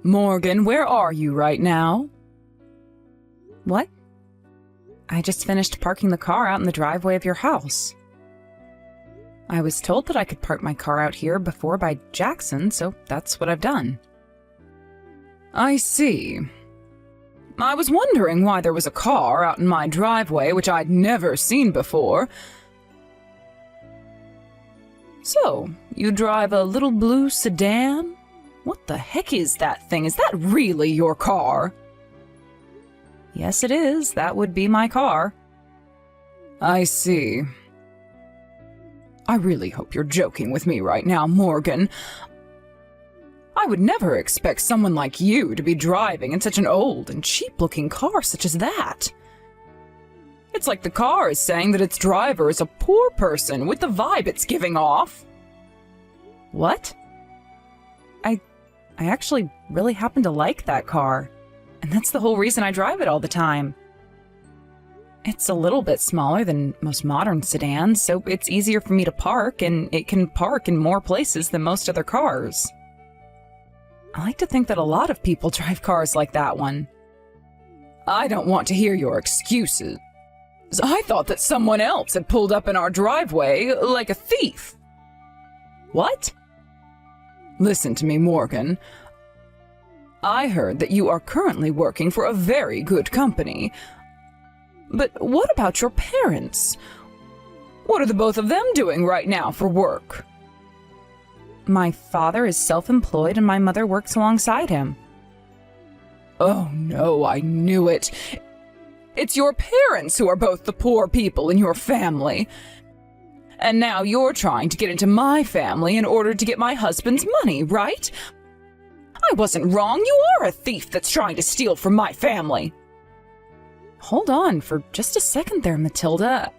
Morgan, where are you right now? What? I just finished parking the car out in the driveway of your house. I was told that I could park my car out here before by Jackson, so that's what I've done. I see. I was wondering why there was a car out in my driveway which I'd never seen before. So, you drive a little blue sedan? What the heck is that thing? Is that really your car? Yes, it is. That would be my car. I see. I really hope you're joking with me right now, Morgan. I would never expect someone like you to be driving in such an old and cheap-looking car such as that. It's like the car is saying that its driver is a poor person with the vibe it's giving off. What? I actually really happen to like that car, and that's the whole reason I drive it all the time. It's a little bit smaller than most modern sedans, so it's easier for me to park, and it can park in more places than most other cars. I like to think that a lot of people drive cars like that one. I don't want to hear your excuses. I thought that someone else had pulled up in our driveway like a thief. What? Listen to me, Morgan. I heard that you are currently working for a very good company. But what about your parents? What are the both of them doing right now for work? My father is self-employed and my mother works alongside him. Oh no, I knew it. It's your parents who are both the poor people in your family. And now you're trying to get into my family in order to get my husband's money, right? I wasn't wrong. You are a thief that's trying to steal from my family. Hold on for just a second there, Matilda.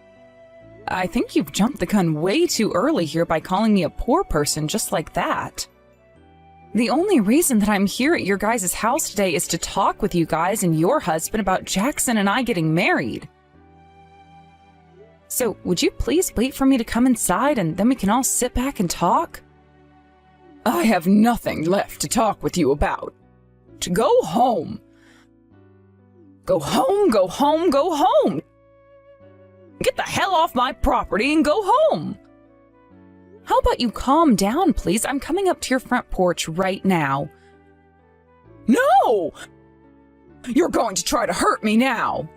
I think you've jumped the gun way too early here by calling me a poor person just like that. The only reason that I'm here at your guys' house today is to talk with you guys and your husband about Jackson and I getting married. So, would you please wait for me to come inside and then we can all sit back and talk? I have nothing left to talk with you about. To go home. Go home, go home, go home. Get the hell off my property and go home. How about you calm down, please? I'm coming up to your front porch right now. No! You're going to try to hurt me now.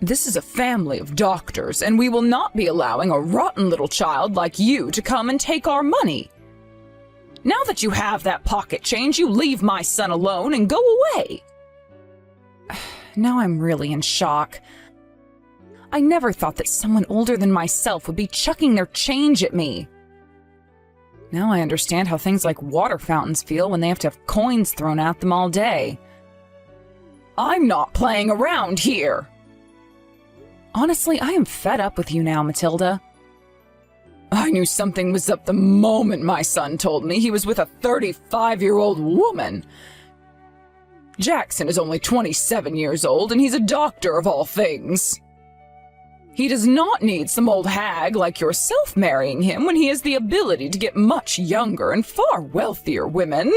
This is a family of doctors, and we will not be allowing a rotten little child like you to come and take our money. Now that you have that pocket change, you leave my son alone and go away. Now I'm really in shock. I never thought that someone older than myself would be chucking their change at me. Now I understand how things like water fountains feel when they have to have coins thrown at them all day. I'm not playing around here. Honestly, I am fed up with you now, Matilda. I knew something was up the moment my son told me he was with a 35-year-old woman. Jackson is only 27 years old, and he's a doctor of all things. He does not need some old hag like yourself marrying him when he has the ability to get much younger and far wealthier women.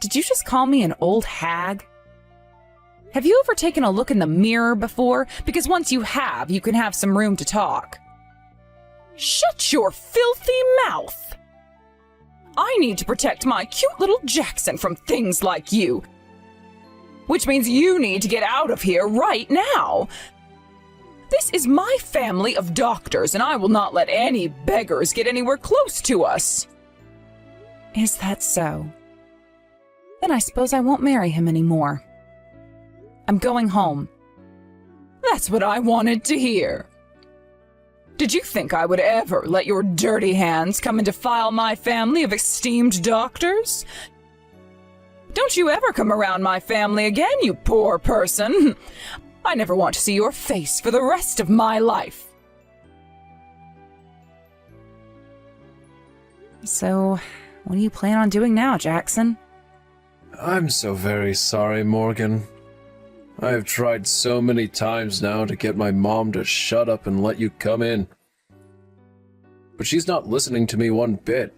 Did you just call me an old hag? Have you ever taken a look in the mirror before? Because once you have, you can have some room to talk. Shut your filthy mouth! I need to protect my cute little Jackson from things like you. Which means you need to get out of here right now. This is my family of doctors, and I will not let any beggars get anywhere close to us. Is that so? Then I suppose I won't marry him anymore. I'm going home. That's what I wanted to hear. Did you think I would ever let your dirty hands come and defile my family of esteemed doctors? Don't you ever come around my family again, you poor person. I never want to see your face for the rest of my life. So, what do you plan on doing now, Jackson? I'm so very sorry, Morgan. I've tried so many times now to get my mom to shut up and let you come in. but she's not listening to me one bit.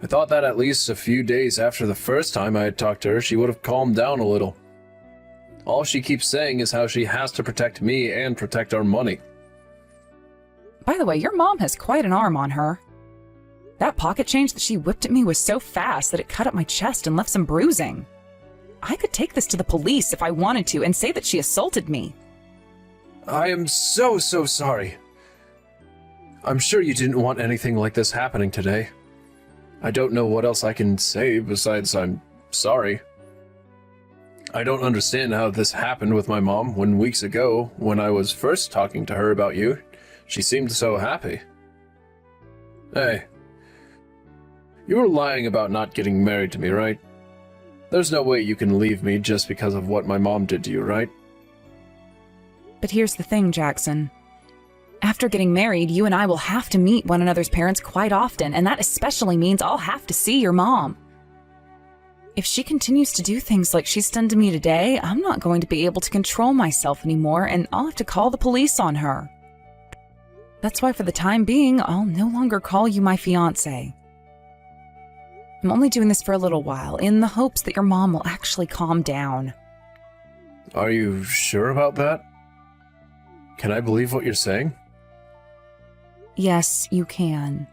I thought that at least a few days after the first time I had talked to her, she would have calmed down a little. All she keeps saying is how she has to protect me and protect our money. By the way, your mom has quite an arm on her. That pocket change that she whipped at me was so fast that it cut up my chest and left some bruising. I could take this to the police if I wanted to and say that she assaulted me. I am so sorry. I'm sure you didn't want anything like this happening today. I don't know what else I can say besides I'm sorry. I don't understand how this happened with my mom when weeks ago, when I was first talking to her about you, she seemed so happy. Hey, you were lying about not getting married to me, right? There's no way you can leave me just because of what my mom did to you, right? But here's the thing, Jackson. After getting married, you and I will have to meet one another's parents quite often, and that especially means I'll have to see your mom. If she continues to do things like she's done to me today, I'm not going to be able to control myself anymore, and I'll have to call the police on her. That's why for the time being, I'll no longer call you my fiancé. I'm only doing this for a little while, in the hopes that your mom will actually calm down. Are you sure about that? Can I believe what you're saying? Yes, you can.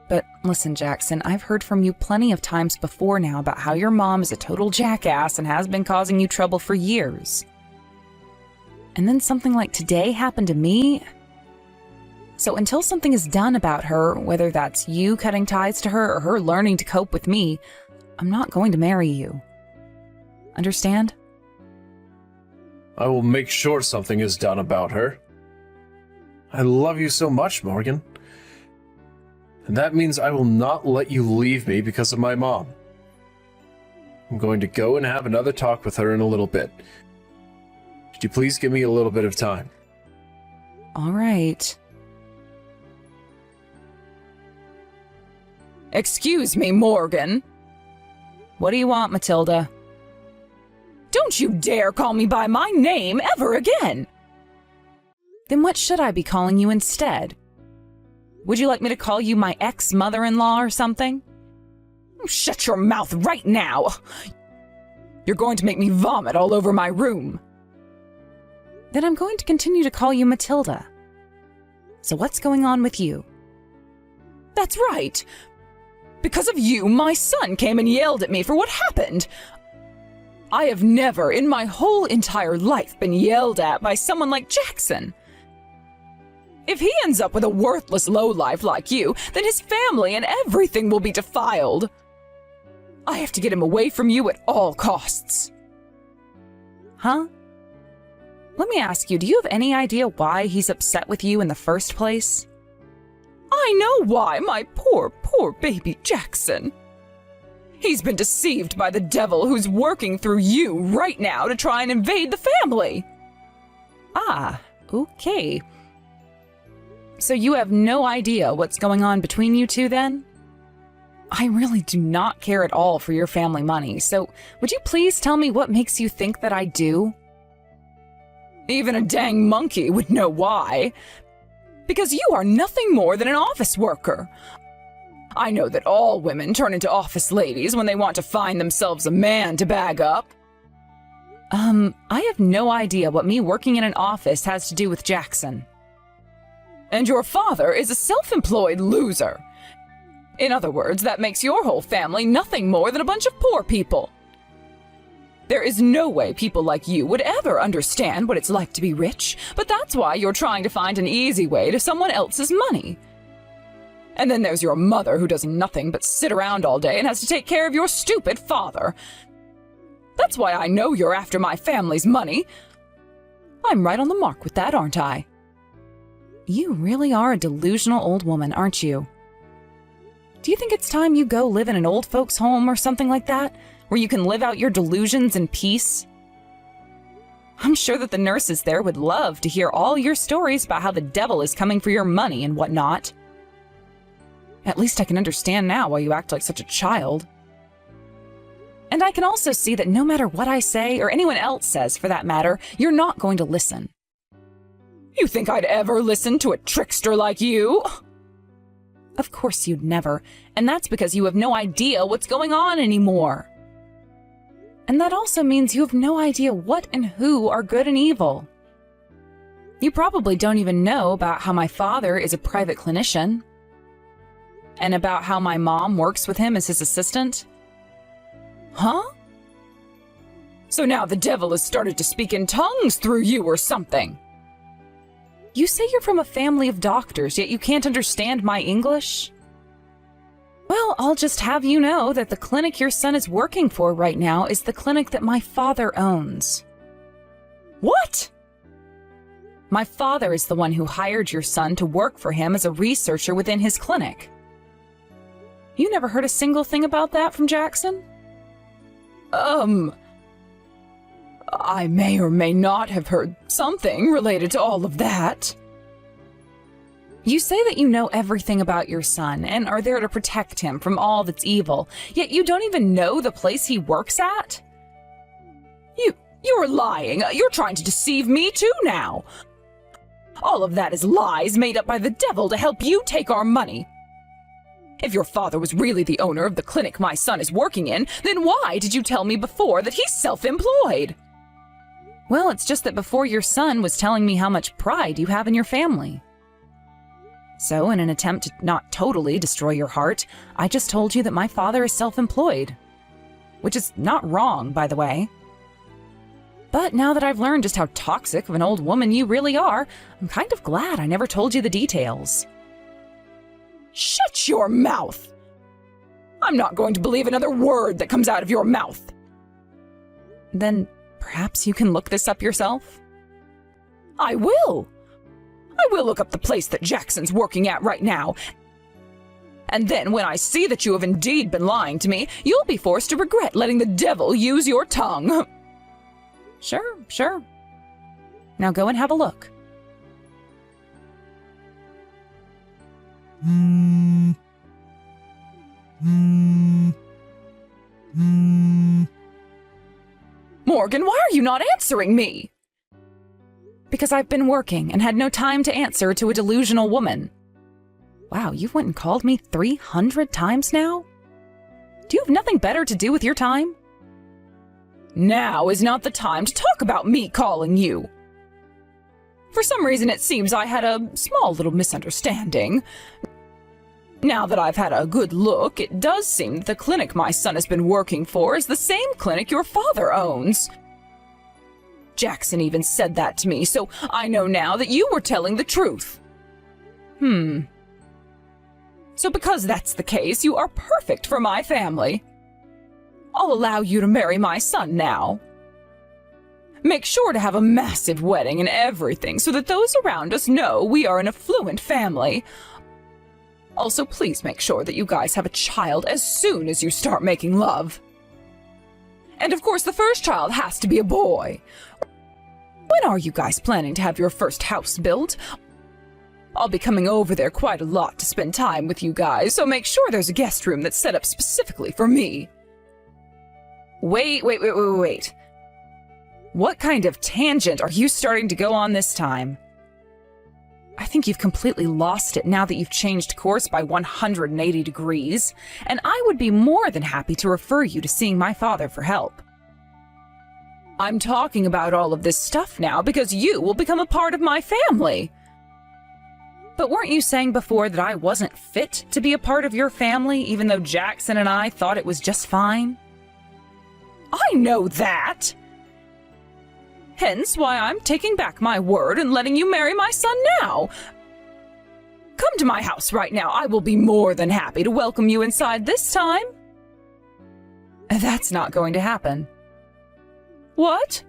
But listen, Jackson, I've heard from you plenty of times before now about how your mom is a total jackass and has been causing you trouble for years. And then something like today happened to me. So until something is done about her, whether that's you cutting ties to her or her learning to cope with me, I'm not going to marry you. Understand? I will make sure something is done about her. I love you so much, Morgan. And that means I will not let you leave me because of my mom. I'm going to go and have another talk with her in a little bit. Could you please give me a little bit of time? All right. Excuse me, Morgan. What do you want, Matilda? Don't you dare call me by my name ever again! Then what should I be calling you instead? Would you like me to call you my ex-mother-in-law or something? Shut your mouth right now! You're going to make me vomit all over my room. Then I'm going to continue to call you Matilda. So what's going on with you? That's right. Because of you, my son came and yelled at me for what happened. I have never in my whole entire life been yelled at by someone like Jackson. If he ends up with a worthless lowlife like you, then his family and everything will be defiled. I have to get him away from you at all costs. Huh? Let me ask you, do you have any idea why he's upset with you in the first place? I know why, my poor baby Jackson. He's been deceived by the devil who's working through you right now to try and invade the family. Ah, okay. So you have no idea what's going on between you two then? I really do not care at all for your family money, so would you please tell me what makes you think that I do? Even a dang monkey would know why. Because you are nothing more than an office worker. I know that all women turn into office ladies when they want to find themselves a man to bag up. I have no idea what me working in an office has to do with Jackson. And your father is a self-employed loser. In other words, that makes your whole family nothing more than a bunch of poor people. There is no way people like you would ever understand what it's like to be rich, but that's why you're trying to find an easy way to someone else's money. And then there's your mother who does nothing but sit around all day and has to take care of your stupid father. That's why I know you're after my family's money. I'm right on the mark with that, aren't I? You really are a delusional old woman, aren't you? Do you think it's time you go live in an old folks' home or something like that, where you can live out your delusions in peace? I'm sure that the nurses there would love to hear all your stories about how the devil is coming for your money and whatnot. At least I can understand now why you act like such a child. And I can also see that no matter what I say, or anyone else says for that matter, you're not going to listen. You think I'd ever listen to a trickster like you? Of course you'd never, and that's because you have no idea what's going on anymore. And that also means you have no idea what and who are good and evil. You probably don't even know about how my father is a private clinician, and about how my mom works with him as his assistant. Huh? So now the devil has started to speak in tongues through you or something. You say you're from a family of doctors, yet you can't understand my English? Well, I'll just have you know that the clinic your son is working for right now is the clinic that my father owns. What? My father is the one who hired your son to work for him as a researcher within his clinic. You never heard a single thing about that from Jackson? I may or may not have heard something related to all of that. You say that you know everything about your son and are there to protect him from all that's evil, yet you don't even know the place he works at? You're lying. You're trying to deceive me too now. All of that is lies made up by the devil to help you take our money. If your father was really the owner of the clinic my son is working in, then why did you tell me before that he's self-employed? Well, it's just that before your son was telling me how much pride you have in your family. So, in an attempt to not totally destroy your heart, I just told you that my father is self-employed. Which is not wrong, by the way. But now that I've learned just how toxic of an old woman you really are, I'm kind of glad I never told you the details. Shut your mouth! I'm not going to believe another word that comes out of your mouth. Then perhaps you can look this up yourself? I will. I will look up the place that Jackson's working at right now. And then when I see that you have indeed been lying to me, you'll be forced to regret letting the devil use your tongue. Sure. Now go and have a look. Morgan, why are you not answering me? Because I've been working and had no time to answer to a delusional woman. Wow, you went and called me 300 times now? Do you have nothing better to do with your time? Now is not the time to talk about me calling you. For some reason, it seems I had a small little misunderstanding. Now that I've had a good look, it does seem that the clinic my son has been working for is the same clinic your father owns. Jackson even said that to me, so I know now that you were telling the truth. So because that's the case, you are perfect for my family. I'll allow you to marry my son now. Make sure to have a massive wedding and everything so that those around us know we are an affluent family. Also, please make sure that you guys have a child as soon as you start making love. And of course, the first child has to be a boy. When are you guys planning to have your first house built? I'll be coming over there quite a lot to spend time with you guys, so make sure there's a guest room that's set up specifically for me. Wait. What kind of tangent are you starting to go on this time? I think you've completely lost it now that you've changed course by 180 degrees, and I would be more than happy to refer you to seeing my father for help. I'm talking about all of this stuff now because you will become a part of my family. But weren't you saying before that I wasn't fit to be a part of your family, even though Jackson and I thought it was just fine? I know that. Hence why I'm taking back my word and letting you marry my son now. Come to my house right now. I will be more than happy to welcome you inside this time. That's not going to happen. What?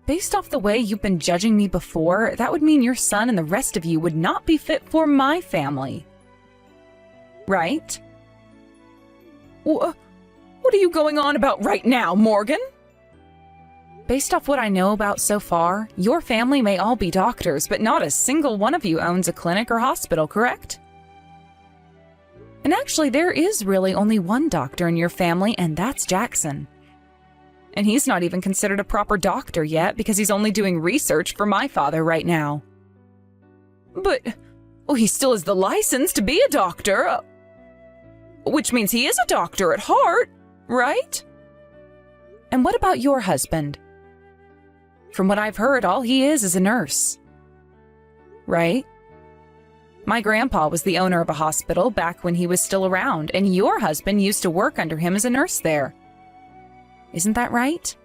Based off the way you've been judging me before, that would mean your son and the rest of you would not be fit for my family. Right? What are you going on about right now, Morgan? Based off what I know about so far, your family may all be doctors, but not a single one of you owns a clinic or hospital, correct? And actually, there is really only one doctor in your family, and that's Jackson. And he's not even considered a proper doctor yet because he's only doing research for my father right now. But Oh, he still has the license to be a doctor, which means he is a doctor at heart, right? And what about your husband? From what I've heard, all he is a nurse. Right? My grandpa was the owner of a hospital back when he was still around, and your husband used to work under him as a nurse there. Isn't that right?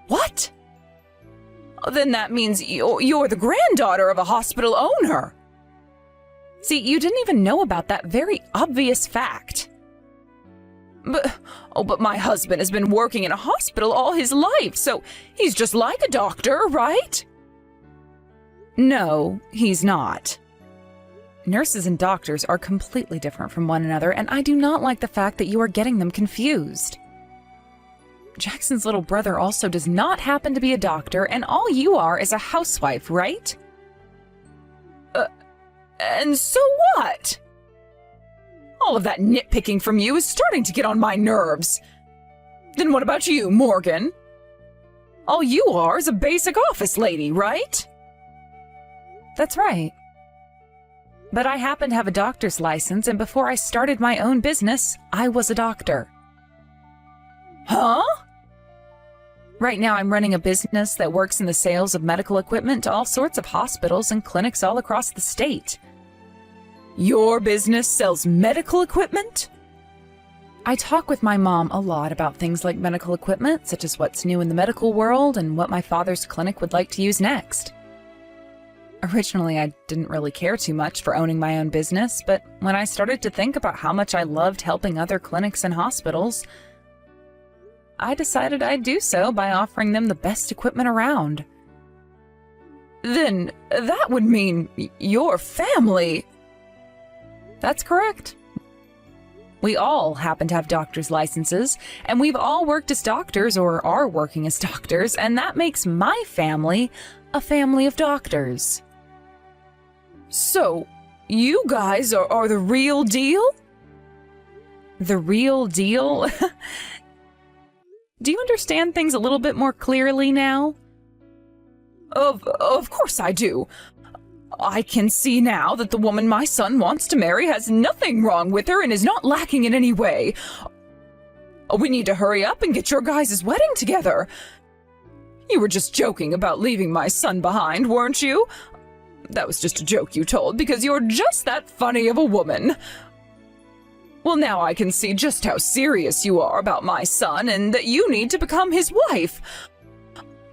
What? Then that means you're the granddaughter of a hospital owner. See, you didn't even know about that very obvious fact. But my husband has been working in a hospital all his life, so he's just like a doctor, right? No, he's not. Nurses and doctors are completely different from one another, and I do not like the fact that you are getting them confused. Jackson's little brother also does not happen to be a doctor, and all you are is a housewife, right? And so what? All of that nitpicking from you is starting to get on my nerves. Then what about you, Morgan? All you are is a basic office lady, right? That's right. But I happen to have a doctor's license, and before I started my own business, I was a doctor. Huh? Right now, I'm running a business that works in the sales of medical equipment to all sorts of hospitals and clinics all across the state. Your business sells medical equipment? I talk with my mom a lot about things like medical equipment, such as what's new in the medical world and what my father's clinic would like to use next. Originally, I didn't really care too much for owning my own business, but when I started to think about how much I loved helping other clinics and hospitals, I decided I'd do so by offering them the best equipment around. Then that would mean your family. That's correct. We all happen to have doctor's licenses, and we've all worked as doctors or are working as doctors, and that makes my family a family of doctors. So, you guys are the real deal? The real deal? Do you understand things a little bit more clearly now? Of course I do. I can see now that the woman my son wants to marry has nothing wrong with her and is not lacking in any way. We need to hurry up and get your guys' wedding together. You were just joking about leaving my son behind, weren't you? That was just a joke you told because you're just that funny of a woman. Well, now I can see just how serious you are about my son and that you need to become his wife.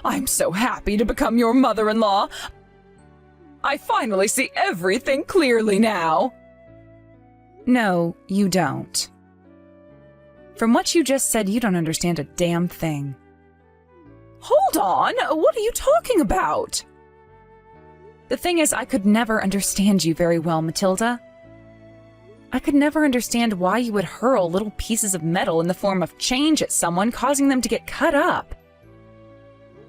I'm so happy to become your mother-in-law. I finally see everything clearly now. No, you don't. From what you just said, you don't understand a damn thing. Hold on, what are you talking about? The thing is, I could never understand you very well, Matilda. I could never understand why you would hurl little pieces of metal in the form of change at someone, causing them to get cut up.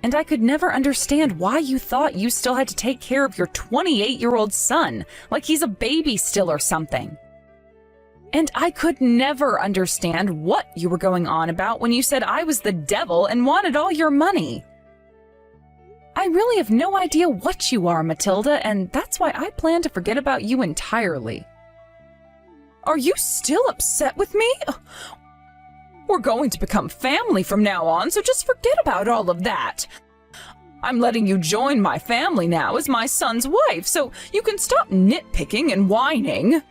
And I could never understand why you thought you still had to take care of your 28-year-old son, like he's a baby still or something. And I could never understand what you were going on about when you said I was the devil and wanted all your money. I really have no idea what you are, Matilda, and that's why I plan to forget about you entirely. Are you still upset with me? We're going to become family from now on, so just forget about all of that. I'm letting you join my family now as my son's wife, so you can stop nitpicking and whining.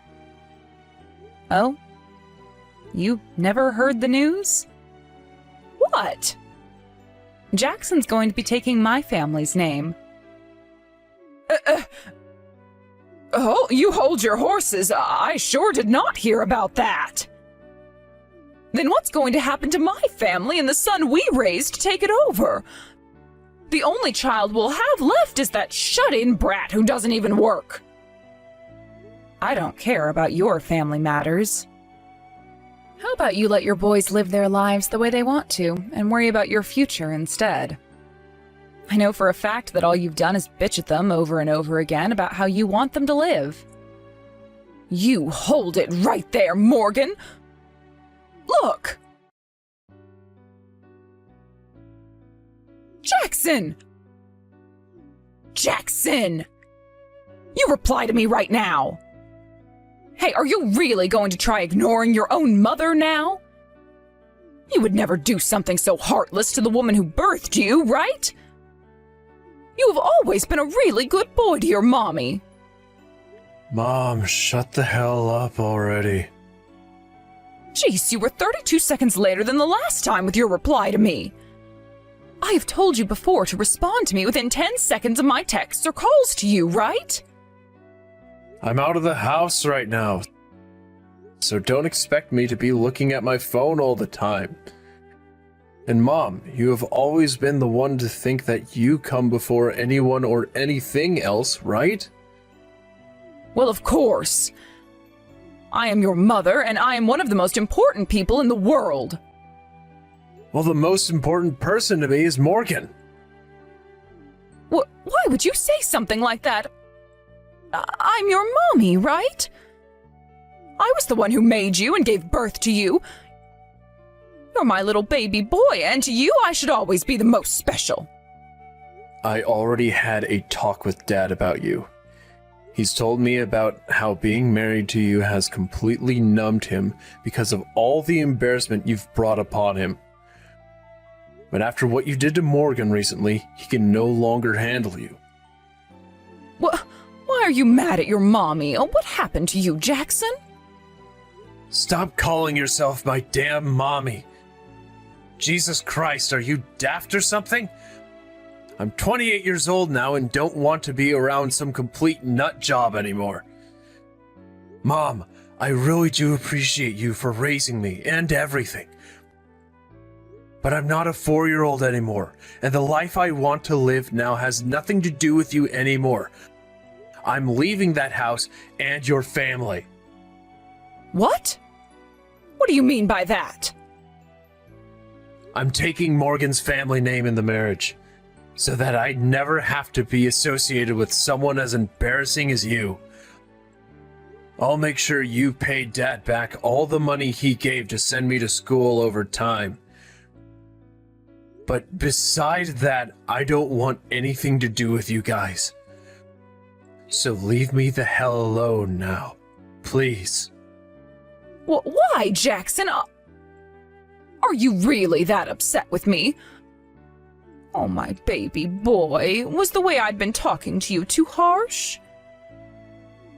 Oh? You never heard the news? What? Jackson's going to be taking my family's name. Oh, you hold your horses. I sure did not hear about that. Then what's going to happen to my family and the son we raised to take it over? The only child we'll have left is that shut-in brat who doesn't even work. I don't care about your family matters. How about you let your boys live their lives the way they want to and worry about your future instead? I know for a fact that all you've done is bitch at them over and over again about how you want them to live. You hold it right there, Morgan! Look! Jackson! Jackson! You reply to me right now. Hey, are you really going to try ignoring your own mother now? You would never do something so heartless to the woman who birthed you, right? You have always been a really good boy to your mommy. Mom, shut the hell up already. Jeez, you were 32 seconds later than the last time with your reply to me. I have told you before to respond to me within 10 seconds of my texts or calls to you, right? I'm out of the house right now, so don't expect me to be looking at my phone all the time. And Mom, you have always been the one to think that you come before anyone or anything else, right? Well, of course. I am your mother, and I am one of the most important people in the world. Well, the most important person to me is Morgan. Why would you say something like that? I'm your mommy, right? I was the one who made you and gave birth to you. You're my little baby boy, and to you I should always be the most special. I already had a talk with Dad about you. He's told me about how being married to you has completely numbed him because of all the embarrassment you've brought upon him. But after what you did to Morgan recently, he can no longer handle you. Why are you mad at your mommy? What happened to you, Jackson? Stop calling yourself my damn mommy. Jesus Christ, are you daft or something? I'm 28 years old now and don't want to be around some complete nut job anymore. Mom, I really do appreciate you for raising me and everything. But I'm not a 4-year-old anymore, and the life I want to live now has nothing to do with you anymore. I'm leaving that house and your family. What? What do you mean by that? I'm taking Morgan's family name in the marriage, so that I never have to be associated with someone as embarrassing as you. I'll make sure you pay Dad back all the money he gave to send me to school over time. But besides that, I don't want anything to do with you guys. So leave me the hell alone now, please. Why, Jackson? Are you really that upset with me? Oh, my baby boy, was the way I'd been talking to you too harsh?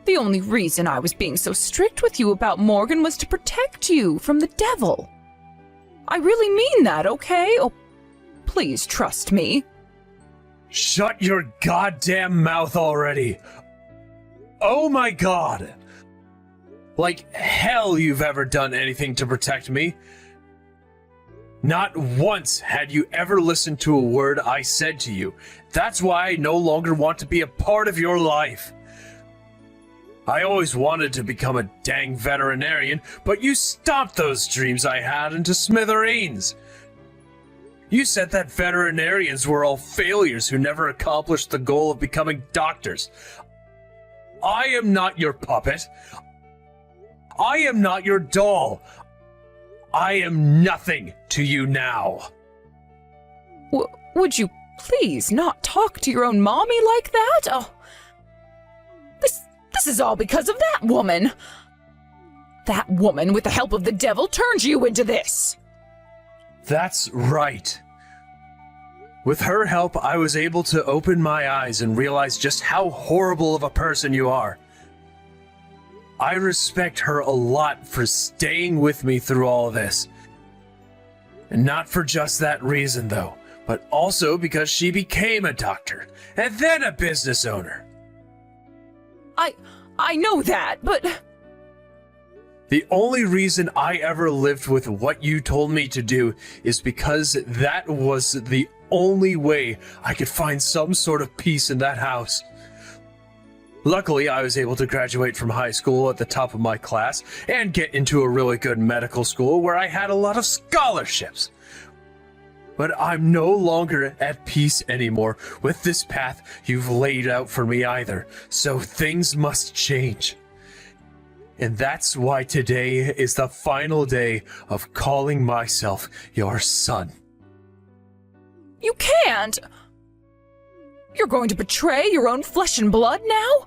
The only reason I was being so strict with you about Morgan was to protect you from the devil. I really mean that, okay? Oh, please trust me. Shut your goddamn mouth already! Oh my god! Like hell you've ever done anything to protect me. Not once had you ever listened to a word I said to you. That's why I no longer want to be a part of your life. I always wanted to become a dang veterinarian, but you stomped those dreams I had into smithereens. You said that veterinarians were all failures who never accomplished the goal of becoming doctors. I am not your puppet. I am not your doll. I am nothing to you now. Would you please not talk to your own mommy like that? Oh, this is all because of that woman. That woman, with the help of the devil, turned you into this. That's right. With her help, I was able to open my eyes and realize just how horrible of a person you are. I respect her a lot for staying with me through all this. And not for just that reason, though, but also because she became a doctor and then a business owner. I know that, but... The only reason I ever lived with what you told me to do is because that was the only way I could find some sort of peace in that house. Luckily, I was able to graduate from high school at the top of my class and get into a really good medical school where I had a lot of scholarships. But I'm no longer at peace anymore with this path you've laid out for me either, so things must change. And that's why today is the final day of calling myself your son. You can't! You're going to betray your own flesh and blood now?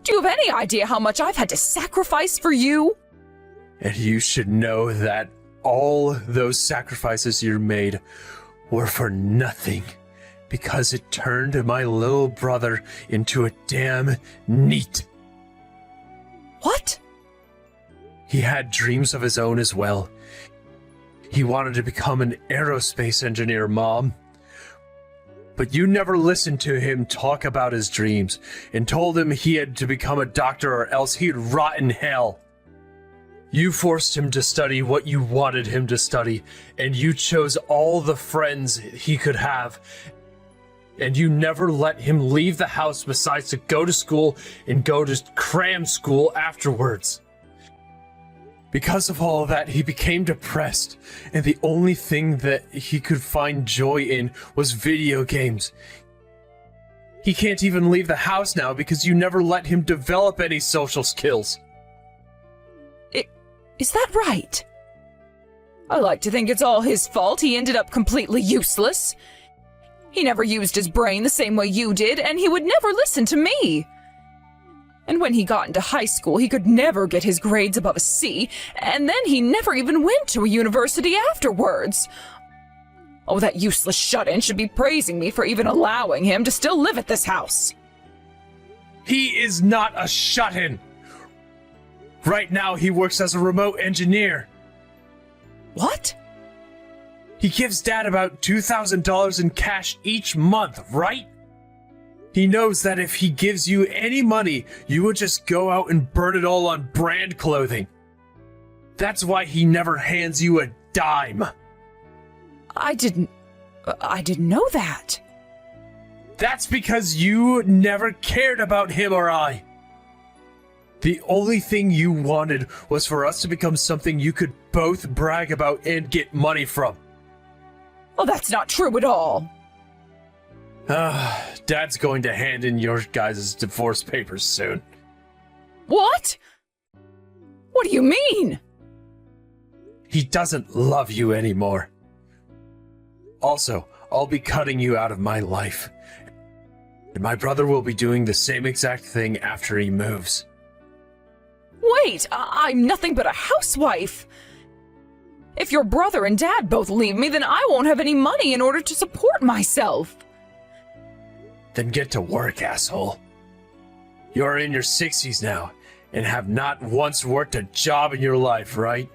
Do you have any idea how much I've had to sacrifice for you? And you should know that all those sacrifices you made were for nothing, because it turned my little brother into a damn NEET. What? He had dreams of his own as well. He wanted to become an aerospace engineer, Mom. But you never listened to him talk about his dreams and told him he had to become a doctor or else he'd rot in hell. You forced him to study what you wanted him to study, and you chose all the friends he could have. And you never let him leave the house besides to go to school and go to cram school afterwards. Because of all that, he became depressed, and the only thing that he could find joy in was video games. He can't even leave the house now because you never let him develop any social skills. Is that right? I like to think it's all his fault. He ended up completely useless. He never used his brain the same way you did, and he would never listen to me. And when he got into high school, he could never get his grades above a C, and then he never even went to a university afterwards. Oh, that useless shut-in should be praising me for even allowing him to still live at this house. He is not a shut-in. Right now, he works as a remote engineer. What? He gives Dad about $2,000 in cash each month, right? He knows that if he gives you any money, you would just go out and burn it all on brand clothing. That's why he never hands you a dime. I didn't know that. That's because you never cared about him or I. The only thing you wanted was for us to become something you could both brag about and get money from. Well, that's not true at all. Dad's going to hand in your guys' divorce papers soon. What? What do you mean? He doesn't love you anymore. Also, I'll be cutting you out of my life. And my brother will be doing the same exact thing after he moves. Wait, I'm nothing but a housewife. If your brother and Dad both leave me, then I won't have any money in order to support myself. Then get to work, asshole. You're in your 60s now, and have not once worked a job in your life, right?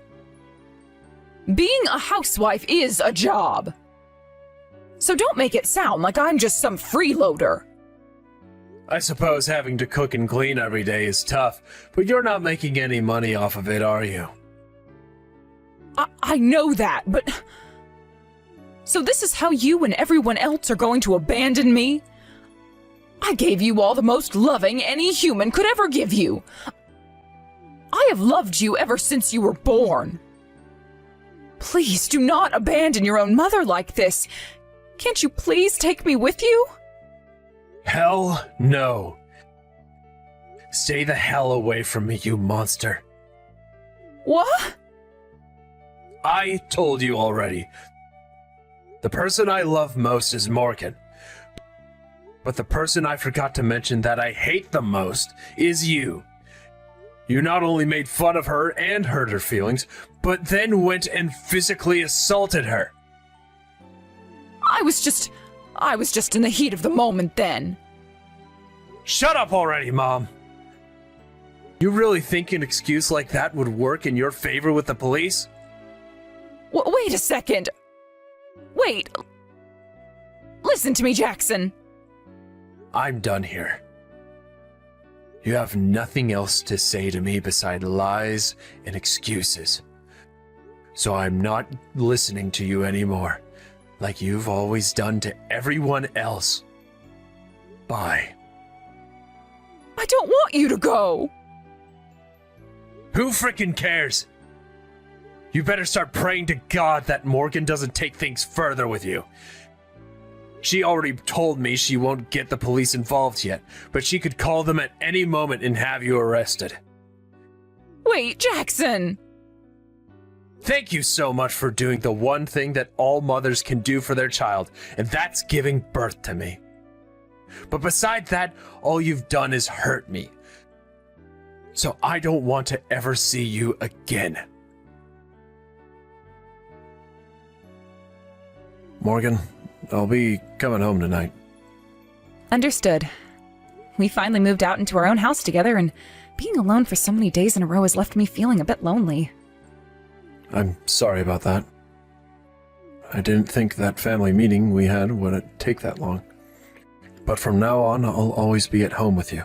Being a housewife is a job. So don't make it sound like I'm just some freeloader. I suppose having to cook and clean every day is tough, but you're not making any money off of it, are you? I know that, but... So this is how you and everyone else are going to abandon me? I gave you all the most loving any human could ever give you. I have loved you ever since you were born. Please do not abandon your own mother like this. Can't you please take me with you? Hell no. Stay the hell away from me, you monster. What? I told you already. The person I love most is Morgan. But the person I forgot to mention that I hate the most is you. You not only made fun of her and hurt her feelings, but then went and physically assaulted her. I was just in the heat of the moment then. Shut up already, Mom. You really think an excuse like that would work in your favor with the police? Wait a second. Wait. Listen to me, Jackson. I'm done here. You have nothing else to say to me beside lies and excuses. So I'm not listening to you anymore, like you've always done to everyone else. Bye. I don't want you to go. Who frickin' cares? You better start praying to God that Morgan doesn't take things further with you. She already told me she won't get the police involved yet, but she could call them at any moment and have you arrested. Wait, Jackson! Thank you so much for doing the one thing that all mothers can do for their child, and that's giving birth to me. But beside that, all you've done is hurt me. so I don't want to ever see you again. Morgan, I'll be coming home tonight. Understood. We finally moved out into our own house together, and being alone for so many days in a row has left me feeling a bit lonely. I'm sorry about that. I didn't think that family meeting we had would take that long. But from now on, I'll always be at home with you.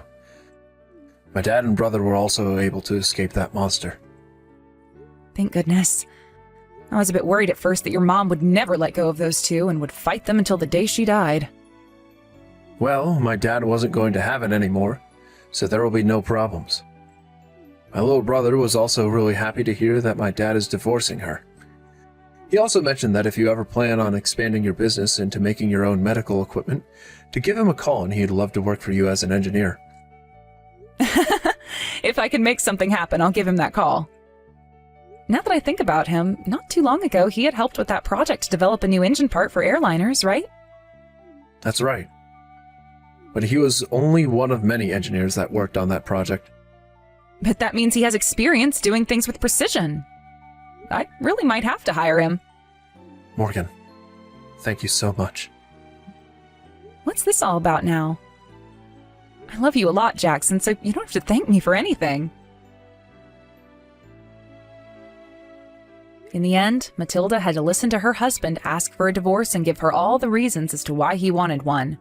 My dad and brother were also able to escape that monster. Thank goodness. I was a bit worried at first that your mom would never let go of those two and would fight them until the day she died. Well, my dad wasn't going to have it anymore, so there will be no problems. My little brother was also really happy to hear that my dad is divorcing her. He also mentioned that if you ever plan on expanding your business into making your own medical equipment, to give him a call and he'd love to work for you as an engineer. If I can make something happen, I'll give him that call. Now that I think about him, not too long ago he had helped with that project to develop a new engine part for airliners, right? That's right. But he was only one of many engineers that worked on that project. But that means he has experience doing things with precision. I really might have to hire him. Morgan, thank you so much. What's this all about now? I love you a lot, Jackson, so you don't have to thank me for anything. In the end, Matilda had to listen to her husband ask for a divorce and give her all the reasons as to why he wanted one.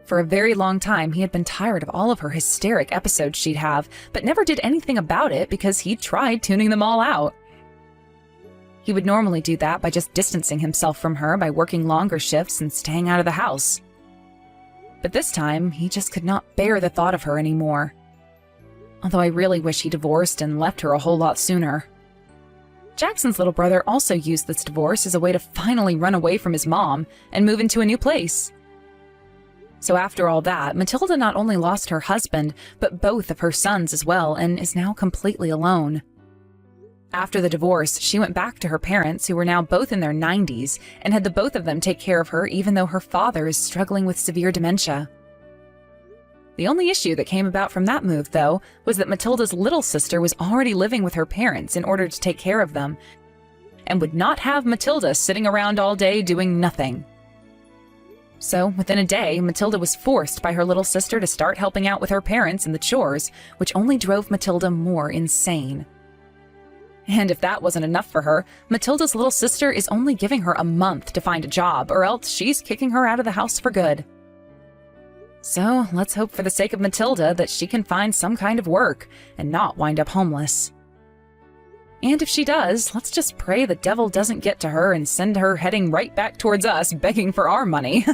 For a very long time, he had been tired of all of her hysteric episodes she'd have, but never did anything about it because he'd tried tuning them all out. He would normally do that by just distancing himself from her by working longer shifts and staying out of the house. But this time, he just could not bear the thought of her anymore. Although I really wish he divorced and left her a whole lot sooner. Jackson's little brother also used this divorce as a way to finally run away from his mom and move into a new place. So after all that, Matilda not only lost her husband, but both of her sons as well, and is now completely alone. After the divorce, she went back to her parents, who were now both in their 90s, and had the both of them take care of her even though her father is struggling with severe dementia. The only issue that came about from that move, though, was that Matilda's little sister was already living with her parents in order to take care of them, and would not have Matilda sitting around all day doing nothing. So, within a day, Matilda was forced by her little sister to start helping out with her parents in the chores, which only drove Matilda more insane. And if that wasn't enough for her, Matilda's little sister is only giving her a month to find a job, or else she's kicking her out of the house for good. So, let's hope for the sake of Matilda that she can find some kind of work and not wind up homeless. And if she does, let's just pray the devil doesn't get to her and send her heading right back towards us begging for our money.